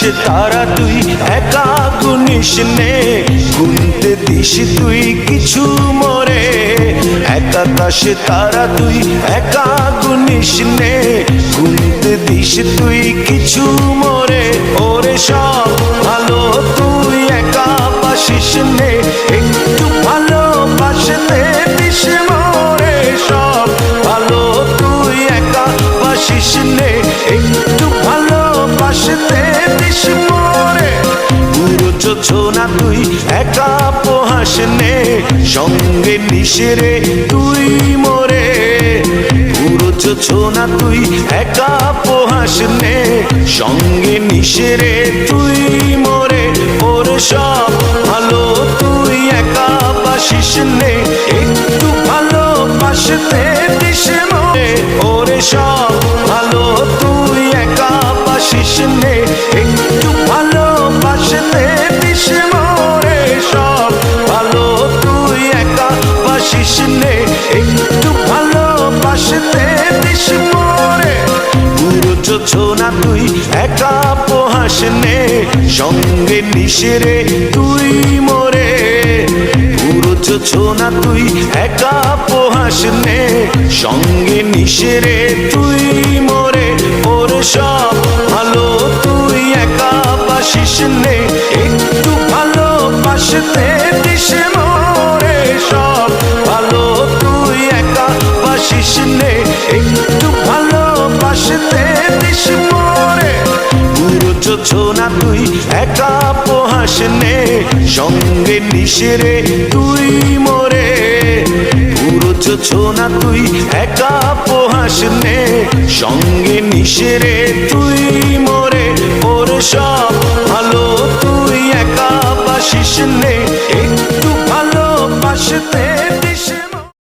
তারা তুই একা গুনিস নে, গুনতে দিস তুই কিছু মোরে। একাদশ তারা তুই একা গুনিস নে, গুনতে দিস তুই কিছু মোরে। ওরে সব ভালো তুই একা বাসিস নে, একটু ভালোবাসতে দিস মোরে। সব ভালো তুই একা বাসিস নে, একটু ভালোবাসতে দিস মোরে। পুরো যোজনা তুই একা পোহাস নে, সঙ্গে নিশরে তুই মোরে। পুরো যোজনা তুই একা পোহাস নে, সঙ্গে নিশরে তুই মোরে। ওরে সব ভালো তুই একা বাসিস নে, একটু ভালোবাসতে দিস মোরে। ওরে সব ভালো তুই একা বাসিস নে, একটু ভালোবাসতে দিস মোরে। সব ভালো তুই একা বাসিস নে, একটু ভালোবাসতে দিস মোরে। পুরো যোজনা তুই একা পোহাস নে, সঙ্গে নিশরে তুই মোরে। পুরো যোজনা তুই একা পোহাস নে, সঙ্গে নিশরে তুই মোরে। ওরে সব ভালো তুই একা বাসিস নে, একটু ভালোবাসতে দিস মোরে। সব ভালো তুই একা বাসিস নে, একটু ভালোবাসতে দিস মোরে। পুরো যোজনা তুই একা পোহাস নে, সঙ্গে নিশরে তুই মোরে। পুরো যোজনা তুই একা পোহাস নে, সঙ্গে নিশরে তুই মোরে। ওরে সব